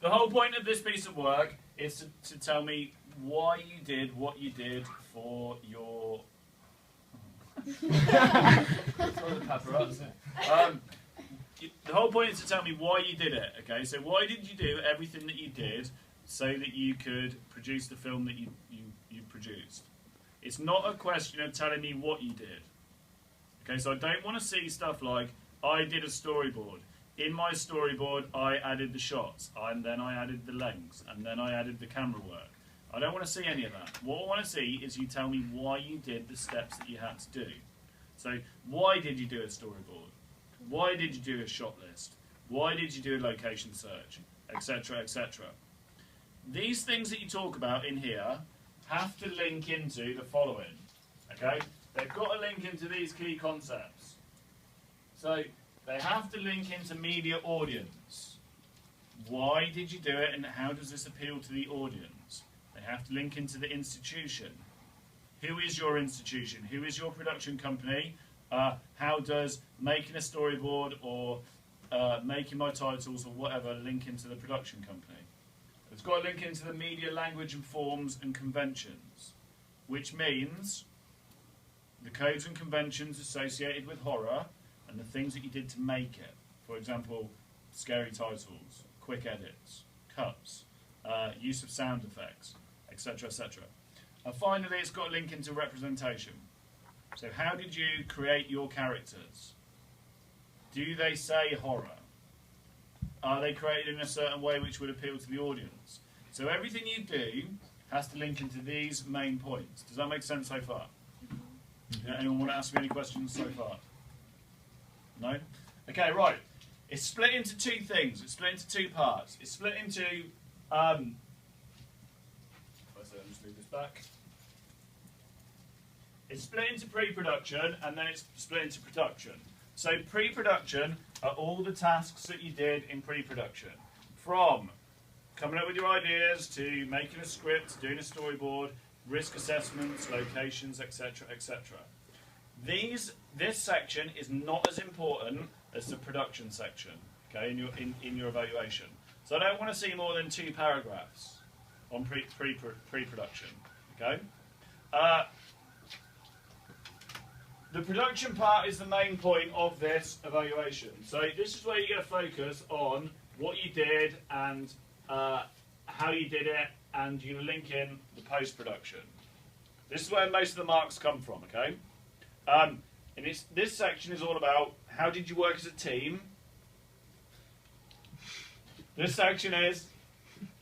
The whole point of this piece of work is to tell me why you did what you did for your... The whole point is to tell me why you did it, okay? So why did you do everything that you did so that you could produce the film that you produced? It's not a question of telling me what you did. Okay, so I don't want to see stuff like, I did a storyboard. In my storyboard, I added the shots, and then I added the lens, and then I added the camera work. I don't want to see any of that. What I want to see is you tell me why you did the steps that you had to do. So, why did you do a storyboard? Why did you do a shot list? Why did you do a location search? Etc., etc. These things that you talk about in here have to link into the following. Okay? They've got to link into these key concepts. So, they have to link into media audience. Why did you do it and how does this appeal to the audience? They have to link into the institution. Who is your institution? Who is your production company? How does making a storyboard or making my titles or whatever link into the production company? It's got to link into the media language and forms and conventions, which means the codes and conventions associated with horror and the things that you did to make it. For example, scary titles, quick edits, cuts, use of sound effects, etc., etc. And finally, it's got a link into representation. So how did you create your characters? Do they say horror? Are they created in a certain way which would appeal to the audience? So everything you do has to link into these main points. Does that make sense so far? Yeah, anyone want to ask me any questions so far? No? Okay, right. It's split into two things. It's split into two parts. It's split into... I'll just move this back. It's split into pre-production and then it's split into production. So pre-production are all the tasks that you did in pre-production. From coming up with your ideas to making a script, doing a storyboard, risk assessments, locations, etc., etc. This section is not as important as the production section, okay, in your evaluation. So I don't want to see more than 2 paragraphs on pre-production, okay? The production part is the main point of this evaluation. So this is where you're going to focus on what you did and how you did it, and you link in the post-production. This is where most of the marks come from, okay? And this section is all about how did you work as a team. This section is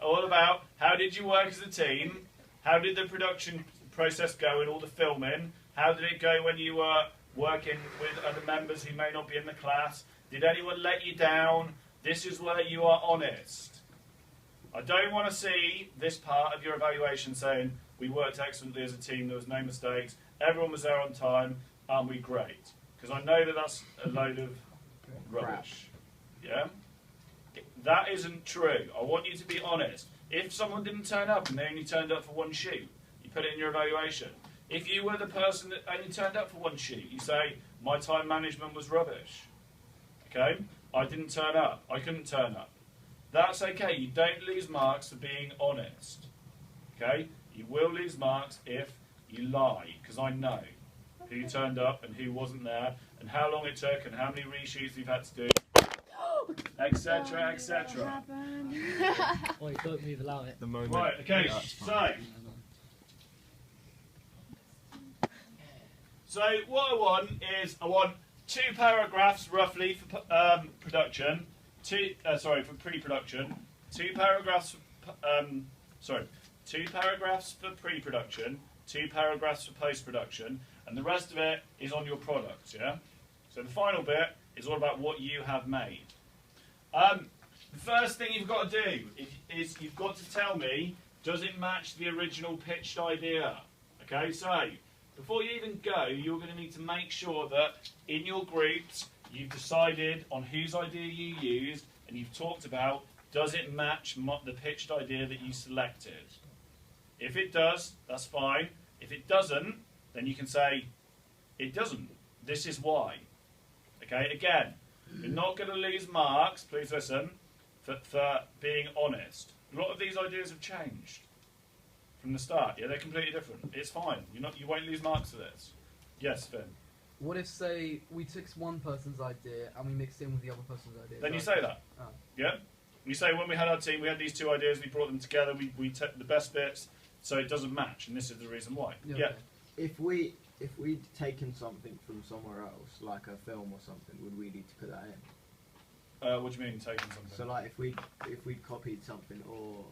all about how did you work as a team, how did the production process go and all the filming, how did it go when you were working with other members who may not be in the class, did anyone let you down? This is where you are honest. I don't want to see this part of your evaluation saying, we worked excellently as a team, there was no mistakes, everyone was there on time, aren't we great? Because I know that that's a load of rubbish. Yeah? That isn't true. I want you to be honest. If someone didn't turn up and they only turned up for one shoot, you put it in your evaluation. If you were the person that only turned up for one shoot, you say, my time management was rubbish. Okay? I didn't turn up. I couldn't turn up. That's okay. You don't lose marks for being honest. Okay? You will lose marks if you lie, because I know who turned up and who wasn't there, and how long it took, and how many reshoots we've had to do, etc., etc. Wait, don't move, allow it. The moment. Right, okay, so what I want is, I want 2 paragraphs roughly for production, for pre-production, 2 paragraphs, 2 paragraphs for pre-production, 2 paragraphs for post-production, and the rest of it is on your product, yeah? So the final bit is all about what you have made. The first thing you've got to do is you've got to tell me, does it match the original pitched idea? Okay, so before you even go, you're going to need to make sure that in your groups you've decided on whose idea you used and you've talked about, does it match the pitched idea that you selected? If it does, that's fine. If it doesn't, then you can say, it doesn't. This is why. Okay, again, you're not going to lose marks, please listen, for being honest. A lot of these ideas have changed from the start. Yeah, they're completely different. It's fine. You won't lose marks for this. Yes, Finn. What if, say, we took one person's idea and we mixed it in with the other person's idea? Then you say that. Oh. Yeah? You say, when we had our team, we had these two ideas, we brought them together, we took the best bits, so it doesn't match, and this is the reason why. Yeah. Okay. If we'd taken something from somewhere else, like a film or something, would we need to put that in? What do you mean, taking something? So, like, if we copied something or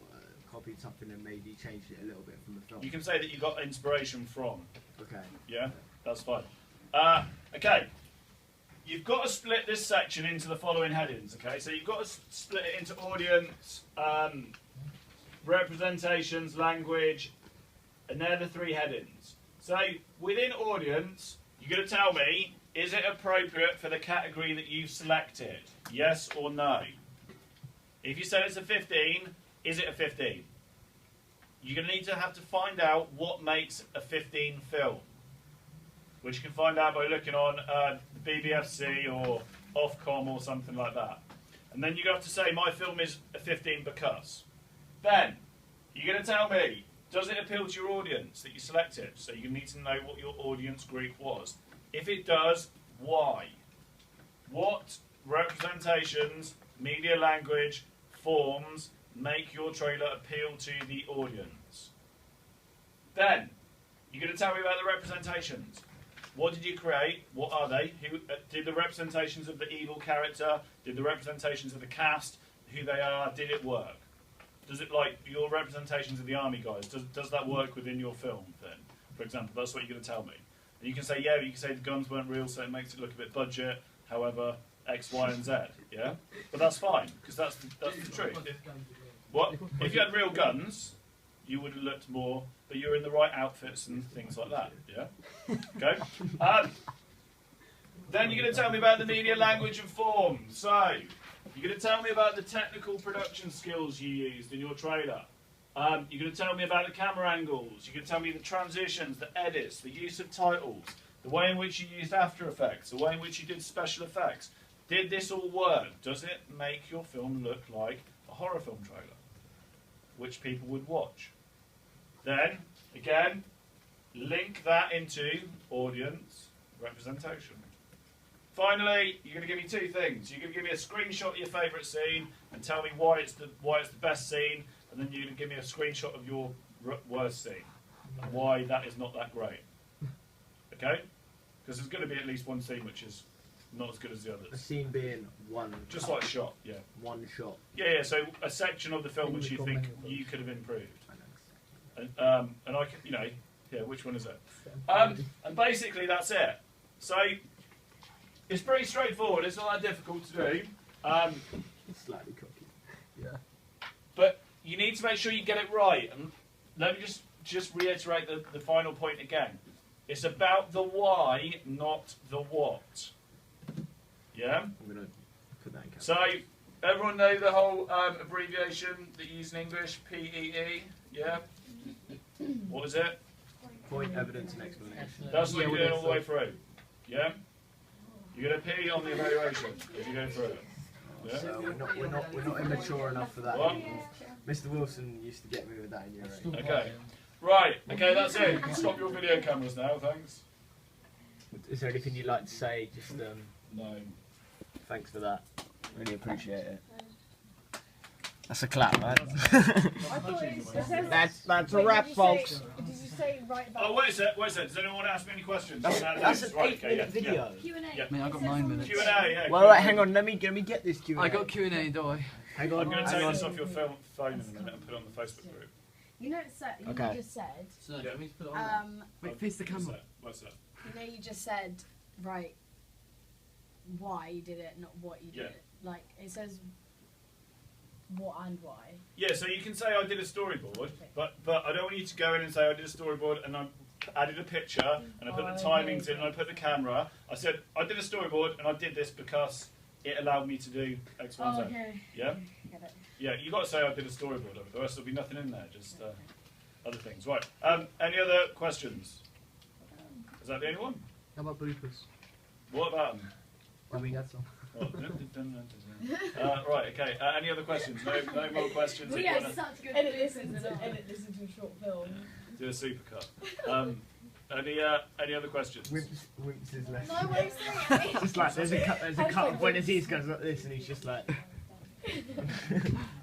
copied something and maybe changed it a little bit from the film. You can say that you got inspiration from. Okay. Yeah? That's fine. Okay. You've got to split this section into the following headings, okay? So you've got to split it into audience, representations, language, and they're the three headings. So within audience, you're going to tell me, is it appropriate for the category that you've selected? Yes or no? If you said it's a 15, is it a 15? You're going to need to have to find out what makes a 15 film, which you can find out by looking on the BBFC or Ofcom or something like that. And then you're going to have to say, my film is a 15 because. Then, you're going to tell me, does it appeal to your audience that you selected? So you need to know what your audience group was. If it does, why? What representations, media language, forms make your trailer appeal to the audience? Then, you're going to tell me about the representations. What did you create? What are they? Who did the representations of the evil character? Did the representations of the cast? Who they are? Did it work? Does it, like your representations of the army guys? Does that work within your film? Then, for example, that's what you're going to tell me. And you can say, yeah, but you can say the guns weren't real, so it makes it look a bit budget. However, X, Y, and Z. Yeah, but that's fine because that's the truth. What if you had real guns? You would have looked more, but you're in the right outfits and things like that. Yeah. Okay. Then you're going to tell me about the media language and form. So you're going to tell me about the technical production skills you used in your trailer. You're going to tell me about the camera angles. You're going to tell me the transitions, the edits, the use of titles, the way in which you used After Effects, the way in which you did special effects. Did this all work? Does it make your film look like a horror film trailer, which people would watch? Then, again, link that into audience representation. Finally, you're going to give me two things. You're going to give me a screenshot of your favourite scene and tell me why it's the best scene, and then you're going to give me a screenshot of your worst scene and why that is not that great. Okay? Because there's going to be at least one scene which is not as good as the A others. scene being one. Just like a shot, yeah. One shot. Yeah, so a section of the film which you think you could have improved. I know. And I can, yeah, which one is it? And basically that's it. So it's pretty straightforward. It's not that difficult to do. It's slightly cocky. Yeah. But you need to make sure you get it right. And let me just reiterate the final point again. It's about the why, not the what. Yeah? I'm going to put that in So everyone know the whole abbreviation that you use in English? PEE? Yeah? What is it? Point, evidence, and explanation. That's what Yeah, you're well, doing all the way that's through. Yeah? You're going to P on the evaluation as you go through it. Yeah? So we're not immature enough for that. What? Mr. Wilson used to get me with that in year 8. Okay. Right, okay, that's it. You can stop your video cameras now, thanks. Is there anything you'd like to say? Just No. thanks for that. Really appreciate it. That's a clap, man. I thought it says, That's a wait, wrap, did you folks. Say, did you say right about? Oh, wait a sec. Does anyone want to ask me any questions? That's No, an right, 8-minute video. Q&A. Yeah. Mate, I got 9 minutes. Q&A, yeah. Well, right, hang on. Let me get this Q&A. I got Q&A, do I? Hang I'm on. going to hang take on. this off your phone in a minute and put it on the Facebook group. You know, you Okay. just said. So, Yeah. do you want me to put it on? Wait, face the camera. What's that? You know, you just said right. Why you did it, not what you did. Yeah. It. Like it says. What and why? Yeah, so you can say I did a storyboard, but I don't want you to go in and say I did a storyboard and I added a picture and I put the timings in and I put the camera. I said I did a storyboard and I did this because it allowed me to do X, Y, and Z. Okay. Yeah? Get it. Yeah, you got to say I did a storyboard of it. The rest there'll be nothing in there, just other things. Right. Any other questions? Is that the only one? How about bloopers? What about them? Can we get some? Right, okay. Any other questions? No more questions. We If you have wanna such good Edit listen listen to a short film. do a supercut. Any other questions? Wimps is less. No way saying It's just like there's a cut of when Aziz goes like this, and he's just like.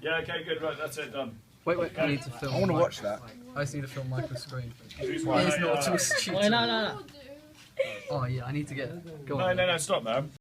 Yeah, okay, good. Right, that's it. Done. Wait, I need to film. I want to Mike. watch that. I just need to film Michael's screen. Who's It's my, not too stupid. Oh, no. Oh yeah, I need to get. Go No, on. no, no, stop, man.